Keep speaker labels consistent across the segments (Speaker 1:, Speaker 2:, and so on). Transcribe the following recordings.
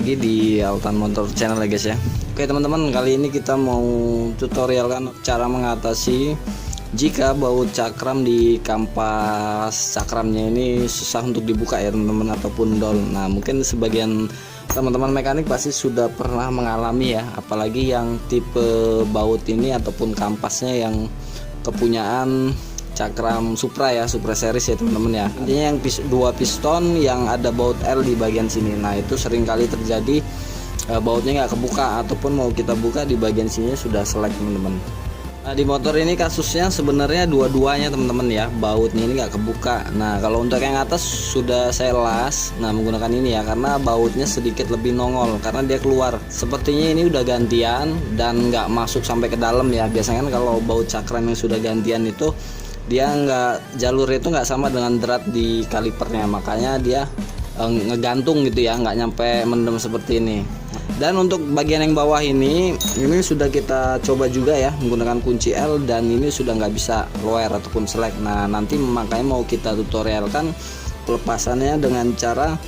Speaker 1: lagi di Altan Motor Channel ya guys ya. Oke teman-teman, kali ini kita mau tutorial kan cara mengatasi jika baut cakram di kampas cakramnya ini susah untuk dibuka ya teman-teman, ataupun dol. Nah mungkin sebagian teman-teman mekanik pasti sudah pernah mengalami ya, apalagi yang tipe baut ini ataupun kampasnya yang kepunyaan cakram Supra ya, Supra series ya teman-teman ya. Intinya yang dua piston yang ada baut L di bagian sini. Nah itu sering kali terjadi bautnya nggak kebuka, ataupun mau kita buka di bagian sini sudah selek teman-teman. Nah di motor ini kasusnya sebenarnya dua-duanya teman-teman ya, bautnya ini nggak kebuka. Nah kalau untuk yang atas sudah saya las, nah menggunakan ini ya, karena bautnya sedikit lebih nongol karena dia keluar. Sepertinya ini udah gantian dan nggak masuk sampai ke dalam ya. Biasanya kan kalau baut cakram yang sudah gantian itu dia jalur itu nggak sama dengan drat di kalipernya, makanya dia ngegantung gitu ya, nggak nyampe mendem seperti ini. Dan untuk bagian yang bawah ini sudah kita coba juga ya menggunakan kunci L, dan ini sudah nggak bisa lower ataupun select. Nah nanti makanya mau kita tutorialkan pelepasannya dengan cara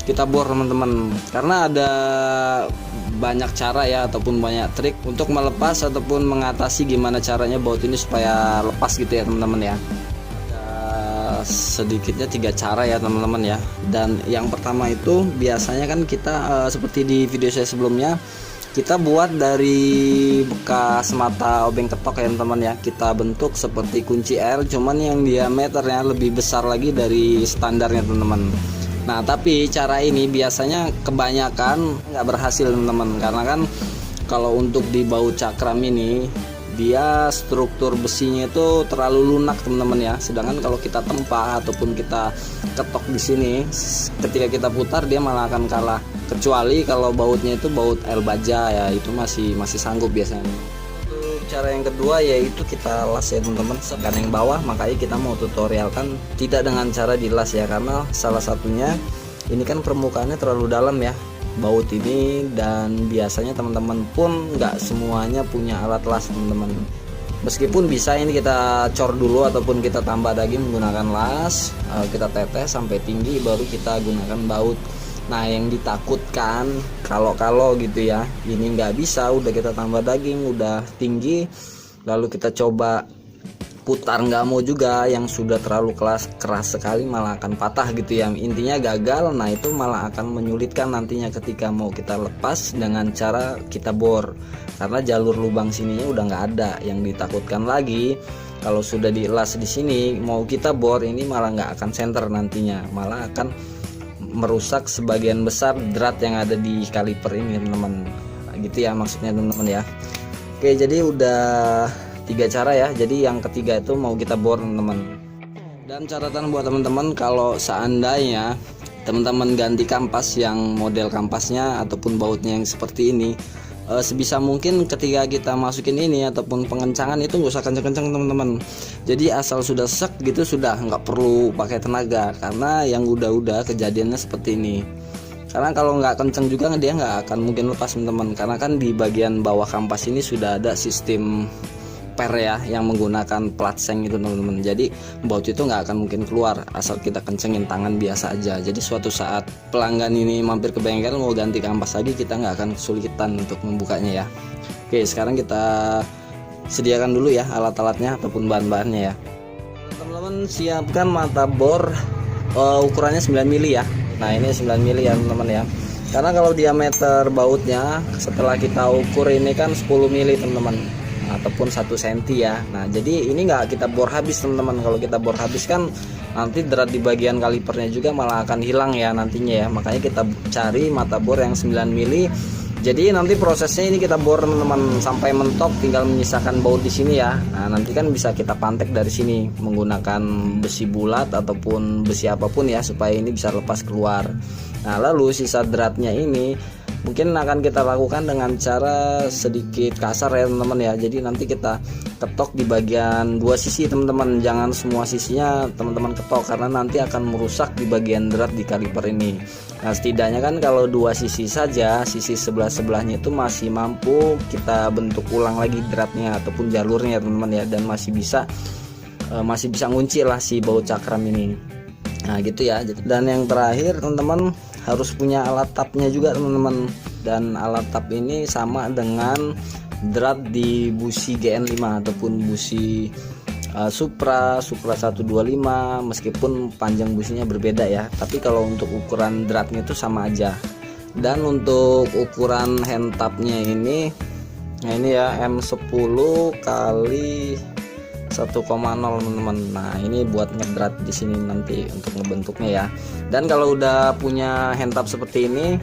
Speaker 1: kita bor teman-teman, karena ada banyak cara ya ataupun banyak trik untuk melepas ataupun mengatasi gimana caranya baut ini supaya lepas gitu ya teman-teman ya. Ada sedikitnya 3 cara ya teman-teman ya. Dan yang pertama itu biasanya kan kita seperti di video saya sebelumnya, kita buat dari bekas mata obeng ketok ya teman-teman ya, kita bentuk seperti kunci L, cuman yang diameternya lebih besar lagi dari standarnya teman-teman. Nah tapi cara ini biasanya kebanyakan nggak berhasil teman-teman, karena kan kalau untuk di baut cakram ini dia struktur besinya itu terlalu lunak teman-teman ya. Sedangkan kalau kita tempa ataupun kita ketok di sini, ketika kita putar dia malah akan kalah. Kecuali kalau bautnya itu baut L baja ya, itu masih sanggup biasanya. Cara yang kedua yaitu kita las ya teman-teman, sekan yang bawah. Makanya kita mau tutorialkan tidak dengan cara dilas ya, karena salah satunya ini kan permukaannya terlalu dalam ya baut ini, dan biasanya teman-teman pun nggak semuanya punya alat las teman-teman. Meskipun bisa ini kita cor dulu ataupun kita tambah daging menggunakan las, kita tetes sampai tinggi baru kita gunakan baut. Nah yang ditakutkan kalau gitu ya, ini nggak bisa, udah kita tambah daging udah tinggi lalu kita coba putar nggak mau juga, yang sudah terlalu keras sekali malah akan patah gitu ya, intinya gagal. Nah itu malah akan menyulitkan nantinya ketika mau kita lepas dengan cara kita bor, karena jalur lubang sininya udah nggak ada. Yang ditakutkan lagi kalau sudah dielas di sini mau kita bor, ini malah nggak akan center nantinya, malah akan merusak sebagian besar drat yang ada di kaliper ini teman-teman, gitu ya maksudnya teman-teman ya. Oke jadi udah 3 cara ya, jadi yang ketiga itu mau kita bor teman-teman. Dan catatan buat teman-teman, kalau seandainya teman-teman ganti kampas yang model kampasnya ataupun bautnya yang seperti ini, sebisa mungkin ketika kita masukin ini ataupun pengencangan itu nggak usah kenceng-kenceng teman-teman. Jadi asal sudah sek gitu sudah, nggak perlu pakai tenaga, karena yang udah kejadiannya seperti ini. Karena kalau nggak kenceng juga dia nggak akan mungkin lepas teman-teman, karena kan di bagian bawah kampas ini sudah ada sistem per ya yang menggunakan plat seng itu teman-teman. Jadi baut itu nggak akan mungkin keluar asal kita kencengin tangan biasa aja. Jadi suatu saat pelanggan ini mampir ke bengkel mau ganti kampas lagi, kita nggak akan kesulitan untuk membukanya ya. Oke sekarang kita sediakan dulu ya alat-alatnya ataupun bahan-bahannya ya. Teman-teman siapkan mata bor ukurannya 9 mili ya. Nah ini 9 mili ya teman-teman ya, karena kalau diameter bautnya setelah kita ukur ini kan 10 mili teman-teman, ataupun 1 cm ya. Nah jadi ini nggak kita bor habis teman-teman. Kalau kita bor habis kan nanti drat di bagian kalipernya juga malah akan hilang ya nantinya ya. Makanya kita cari mata bor yang 9 mili. Jadi nanti prosesnya ini kita bor teman-teman sampai mentok, tinggal menyisakan baut di sini ya. Nah nanti kan bisa kita pantek dari sini menggunakan besi bulat ataupun besi apapun ya, supaya ini bisa lepas keluar. Nah lalu sisa dratnya ini mungkin akan kita lakukan dengan cara sedikit kasar ya teman-teman ya. Jadi nanti kita ketok di bagian 2 sisi teman-teman, jangan semua sisinya teman-teman ketok, karena nanti akan merusak di bagian drat di kaliper ini. Nah setidaknya kan kalau 2 sisi saja, sisi sebelah-sebelahnya itu masih mampu kita bentuk ulang lagi dratnya ataupun jalurnya teman-teman ya, dan masih bisa ngunci lah si baut cakram ini. Nah gitu ya. Dan yang terakhir teman-teman, harus punya alat tapnya juga teman-teman, dan alat tap ini sama dengan drat di busi GN5 ataupun busi Supra 125, meskipun panjang businya berbeda ya, tapi kalau untuk ukuran dratnya itu sama aja. Dan untuk ukuran hand tapnya ini, nah ini ya M10 kali 1,0 teman-teman. Nah ini buat ngedrat di sini nanti untuk ngebentuknya ya. Dan kalau udah punya hand tap seperti ini,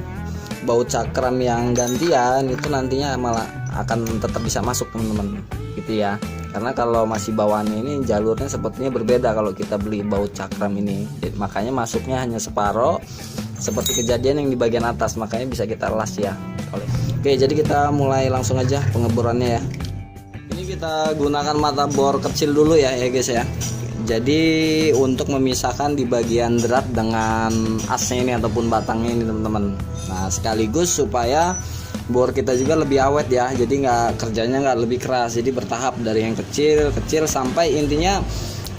Speaker 1: baut cakram yang gantian itu nantinya malah akan tetap bisa masuk teman-teman, gitu ya. Karena kalau masih bawaan ini jalurnya sepertinya berbeda kalau kita beli baut cakram ini. Jadi, makanya masuknya hanya separoh seperti kejadian yang di bagian atas, makanya bisa kita las ya. Oke, jadi kita mulai langsung aja pengeborannya ya. Ini kita gunakan mata bor kecil dulu ya guys ya. Jadi untuk memisahkan di bagian drat dengan asnya ini ataupun batangnya ini teman-teman. Nah sekaligus supaya bor kita juga lebih awet ya, jadi kerjanya nggak lebih keras, jadi bertahap dari yang kecil sampai intinya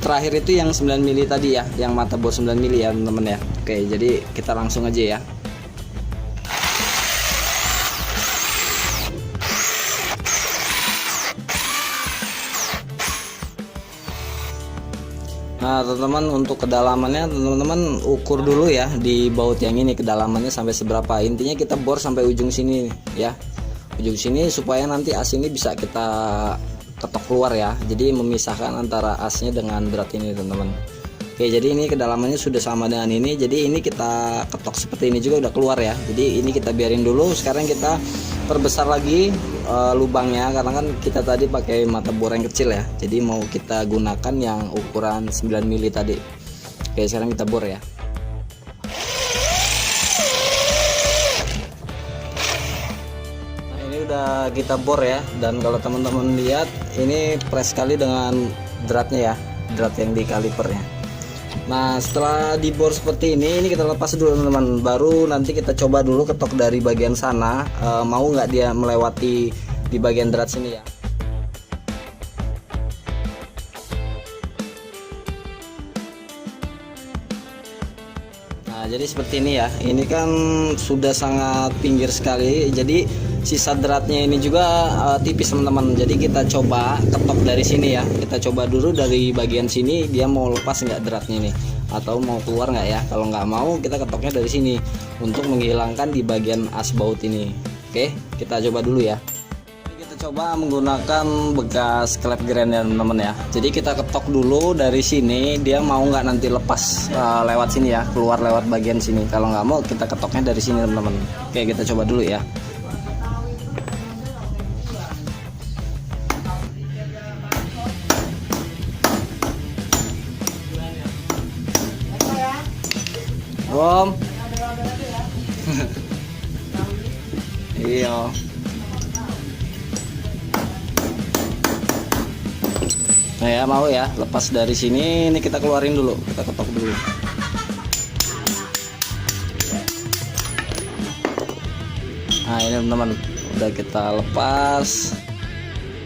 Speaker 1: terakhir itu yang 9 mili tadi ya, yang mata bor 9 mili ya teman-teman ya. Oke, jadi kita langsung aja ya. Nah teman-teman, untuk kedalamannya teman-teman ukur dulu ya di baut yang ini, kedalamannya sampai seberapa. Intinya kita bor sampai ujung sini ya, ujung sini, supaya nanti as ini bisa kita ketok keluar ya, jadi memisahkan antara asnya dengan drat ini teman-teman. Oke, jadi ini kedalamannya sudah sama dengan ini, jadi ini kita ketok seperti ini juga udah keluar ya. Jadi ini kita biarin dulu. Sekarang kita perbesar lagi lubangnya, karena kan kita tadi pakai mata bor yang kecil ya, jadi mau kita gunakan yang ukuran 9 mili tadi. Oke, sekarang kita bor ya. Nah ini udah kita bor ya, dan kalau teman-teman lihat ini press sekali dengan dratnya ya, drat yang di kalipernya. Nah setelah dibor seperti ini kita lepas dulu teman-teman, baru nanti kita coba dulu ketok dari bagian sana, mau nggak dia melewati di bagian drat sini ya. Nah jadi seperti ini ya, ini kan sudah sangat pinggir sekali, jadi sisa dratnya ini juga tipis teman-teman. Jadi kita coba ketok dari sini ya, kita coba dulu dari bagian sini, dia mau lepas nggak dratnya nih, atau mau keluar nggak ya. Kalau nggak mau, kita ketoknya dari sini untuk menghilangkan di bagian as baut ini. Oke, kita coba dulu ya. Kita coba menggunakan bekas klep grand ya teman-teman ya. Jadi kita ketok dulu dari sini, dia mau nggak nanti lepas lewat sini ya, keluar lewat bagian sini. Kalau nggak mau, kita ketoknya dari sini teman-teman. Oke, kita coba dulu ya. Om. Iya. Nah ya, mau ya lepas dari sini, ini kita keluarin dulu, kita ketok dulu. Nah ini teman-teman, udah kita lepas.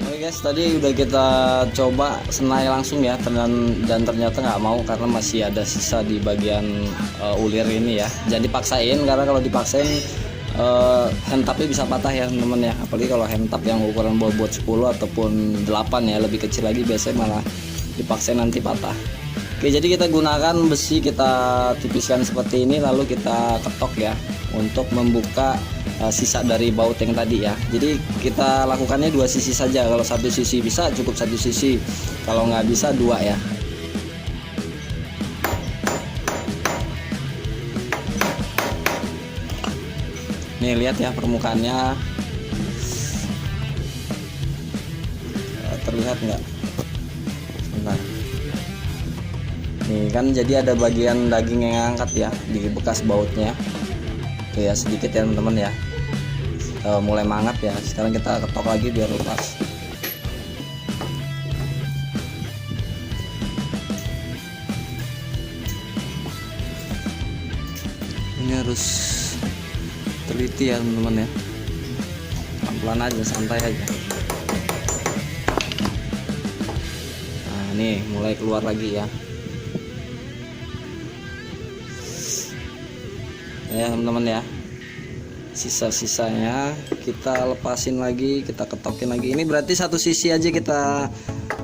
Speaker 1: Oke guys, tadi udah kita coba senai langsung ya, dan ternyata nggak mau karena masih ada sisa di bagian ulir ini ya. Jangan dipaksain, karena kalau dipaksain hand tapnya bisa patah ya teman-teman ya. Apalagi kalau hand tap yang ukuran buat 10 ataupun 8 ya, lebih kecil lagi, biasanya malah dipaksain nanti patah. Oke, jadi kita gunakan besi, kita tipiskan seperti ini, lalu kita ketok ya untuk membuka sisa dari baut yang tadi ya. Jadi kita lakukannya dua sisi saja. Kalau satu sisi bisa, cukup satu sisi. Kalau nggak bisa, dua ya. Nih lihat ya permukaannya, terlihat nggak? Bentar. Nih kan jadi ada bagian daging yang angkat ya di bekas bautnya. Tuh ya, sedikit ya teman-teman ya. Mulai mangap ya. Sekarang kita ketok lagi biar lepas. Ini harus teliti ya teman-teman ya, pelan-pelan aja, santai aja. Nah nih mulai keluar lagi ya. ya teman-teman ya. Sisa-sisanya kita lepasin lagi, kita ketokin lagi. Ini berarti satu sisi aja kita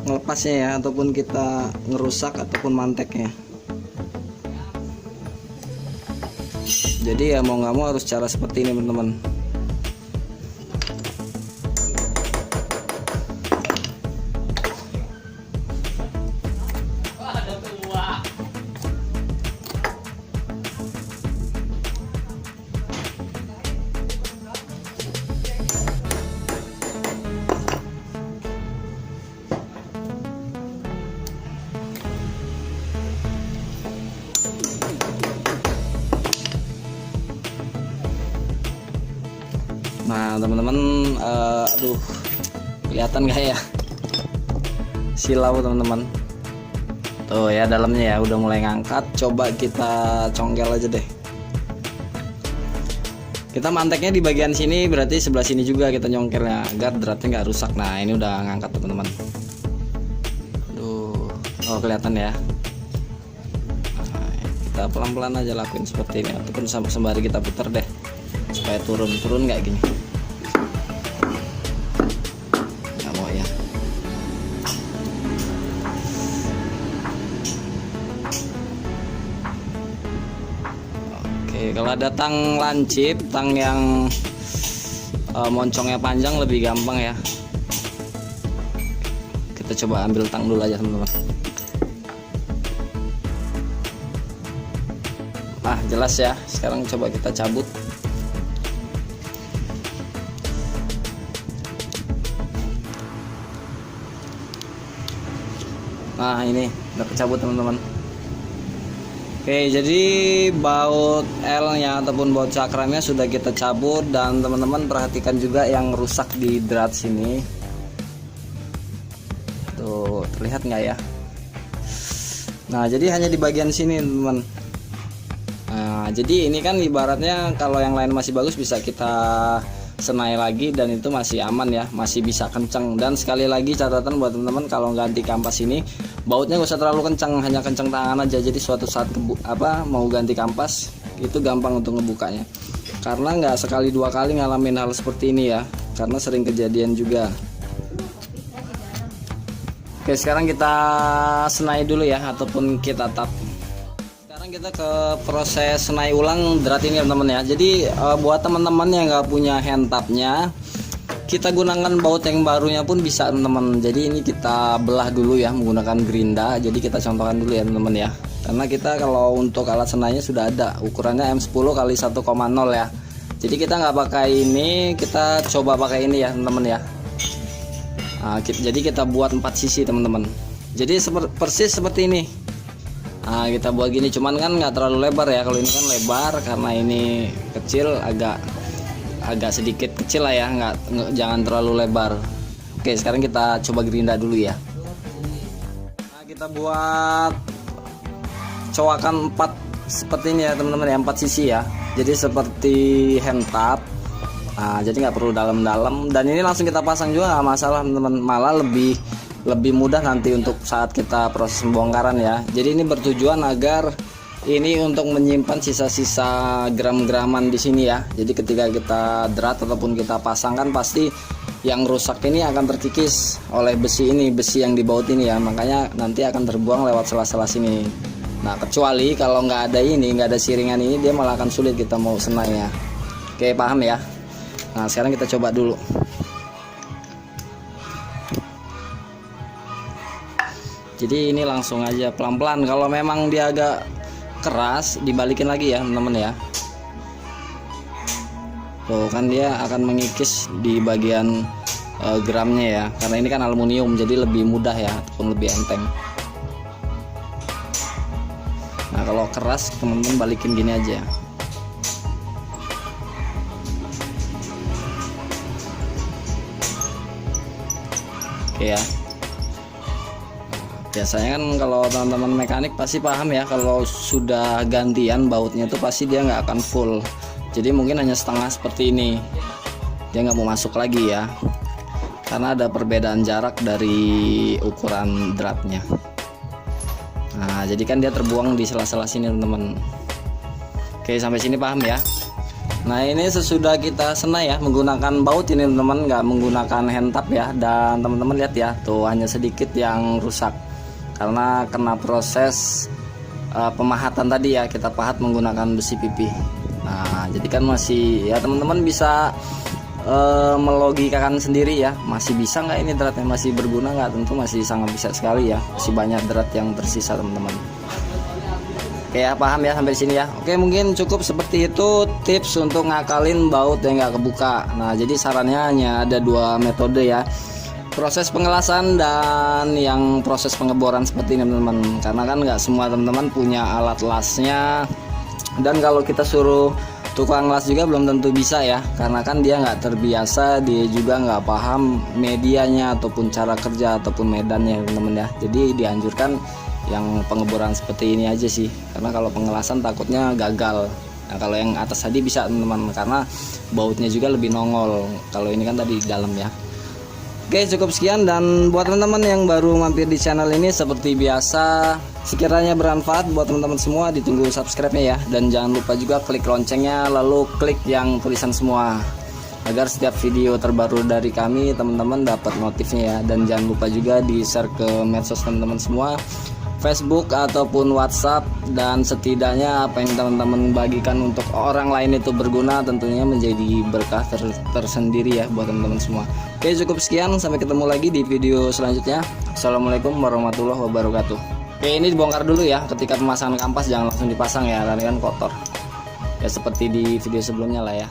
Speaker 1: ngelepasnya ya, ataupun kita ngerusak ataupun manteknya. Jadi ya mau nggak mau harus cara seperti ini teman-teman. Nah teman-teman, aduh kelihatan gak ya silau teman-teman. Tuh ya dalamnya ya udah mulai ngangkat. Coba kita congkel aja deh. Kita manteknya di bagian sini, berarti sebelah sini juga kita nyongkelnya agar dratnya nggak rusak. Nah ini udah ngangkat teman-teman. Aduh, oh kelihatan ya. Nah, kita pelan-pelan aja lakuin seperti ini, ataupun sembari kita putar deh supaya turun nggak gini. Nggak mau ya. Oke, kalau ada tang lancip, tang yang moncongnya panjang lebih gampang ya. Kita coba ambil tang dulu aja teman-teman. Ah jelas ya. Sekarang coba kita cabut. Nah ini udah kecabut teman-teman. Oke, jadi baut L nya ataupun baut cakramnya sudah kita cabut, dan teman-teman perhatikan juga yang rusak di drat sini. Tuh terlihat nggak ya? Nah jadi hanya di bagian sini teman-teman. Nah jadi ini kan ibaratnya kalau yang lain masih bagus bisa kita senai lagi dan itu masih aman ya, masih bisa kencang. Dan sekali lagi catatan buat teman-teman, kalau ganti kampas ini bautnya gak usah terlalu kencang, hanya kencang tangan aja. Jadi suatu saat mau ganti kampas itu gampang untuk ngebukanya, karena nggak sekali dua kali ngalamin hal seperti ini ya, karena sering kejadian juga. Oke, sekarang kita senai dulu ya, ataupun kita tap. Kita ke proses senai ulang drat ini teman-teman ya. Jadi buat teman-teman yang nggak punya hand tapnya, kita gunakan baut yang barunya pun bisa teman-teman. Jadi ini kita belah dulu ya menggunakan gerinda. Jadi kita contohkan dulu ya teman-teman ya, karena kita kalau untuk alat senainya sudah ada ukurannya M10 kali 1,0 ya. Jadi kita nggak pakai ini, kita coba pakai ini ya teman-teman ya. Nah, jadi kita buat 4 sisi teman-teman. Jadi persis seperti ini. Nah kita buat gini, cuman kan nggak terlalu lebar ya. Kalau ini kan lebar, karena ini kecil, agak sedikit kecil lah ya, jangan terlalu lebar. Oke, sekarang kita coba gerinda dulu ya. Nah kita buat cowakan 4 seperti ini ya teman-teman ya, 4 sisi ya. Jadi seperti hand tap. Nah jadi nggak perlu dalam-dalam, dan ini langsung kita pasang juga nggak masalah teman-teman, malah lebih mudah nanti untuk saat kita proses pembongkaran ya. Jadi ini bertujuan agar ini untuk menyimpan sisa-sisa gram-graman di sini ya. Jadi ketika kita drat ataupun kita pasang kan pasti yang rusak ini akan terkikis oleh besi ini, besi yang dibaut ini ya. Makanya nanti akan terbuang lewat sela-sela sini. Nah kecuali kalau nggak ada ini, nggak ada siringan ini, dia malah akan sulit kita mau senai ya. Oke, paham ya? Nah sekarang kita coba dulu. Jadi ini langsung aja pelan-pelan. Kalau memang dia agak keras, dibalikin lagi ya teman-teman ya. Tuh kan dia akan mengikis di bagian gramnya ya, karena ini kan aluminium, jadi lebih mudah ya, ataupun lebih enteng. Nah kalau keras teman-teman balikin gini aja. Oke ya. Biasanya kan kalau teman-teman mekanik pasti paham ya, kalau sudah gantian bautnya itu pasti dia nggak akan full. Jadi mungkin hanya setengah seperti ini, dia nggak mau masuk lagi ya, karena ada perbedaan jarak dari ukuran dratnya. Nah jadi kan dia terbuang di sela-sela sini teman-teman. Oke, sampai sini paham ya. Nah, ini sesudah kita senai ya menggunakan baut ini teman-teman, nggak menggunakan hand tap ya. Dan teman-teman lihat ya, tuh hanya sedikit yang rusak karena kena proses pemahatan tadi ya, kita pahat menggunakan besi pipih. Nah, jadi kan masih ya teman-teman bisa melogikakan sendiri ya, masih bisa nggak ini dratnya, masih berguna nggak? Tentu masih sangat bisa sekali ya, masih banyak drat yang tersisa teman-teman. Oke ya, paham ya sampai sini ya. Oke, mungkin cukup seperti itu tips untuk ngakalin baut yang nggak kebuka. Nah, jadi sarannya hanya ada 2 metode ya, proses pengelasan dan yang proses pengeboran seperti ini teman-teman. Karena kan nggak semua teman-teman punya alat lasnya, dan kalau kita suruh tukang las juga belum tentu bisa ya, karena kan dia nggak terbiasa, dia juga nggak paham medianya ataupun cara kerja ataupun medannya teman-teman ya. Jadi dianjurkan yang pengeboran seperti ini aja sih, karena kalau pengelasan takutnya gagal. Nah, kalau yang atas tadi bisa teman-teman, karena bautnya juga lebih nongol. Kalau ini kan tadi di dalam ya. Oke, cukup sekian, dan buat teman-teman yang baru mampir di channel ini seperti biasa, sekiranya bermanfaat buat teman-teman semua, ditunggu subscribe-nya ya, dan jangan lupa juga klik loncengnya, lalu klik yang tulisan semua agar setiap video terbaru dari kami teman-teman dapat notifnya ya. Dan jangan lupa juga di share ke medsos teman-teman semua, Facebook ataupun WhatsApp, dan setidaknya apa yang teman-teman bagikan untuk orang lain itu berguna, tentunya menjadi berkah tersendiri ya buat teman-teman semua. Oke, cukup sekian, sampai ketemu lagi di video selanjutnya. Assalamualaikum warahmatullahi wabarakatuh. Oke, ini dibongkar dulu ya, ketika pemasangan kampas jangan langsung dipasang ya, karena kan kotor ya, seperti di video sebelumnya lah ya.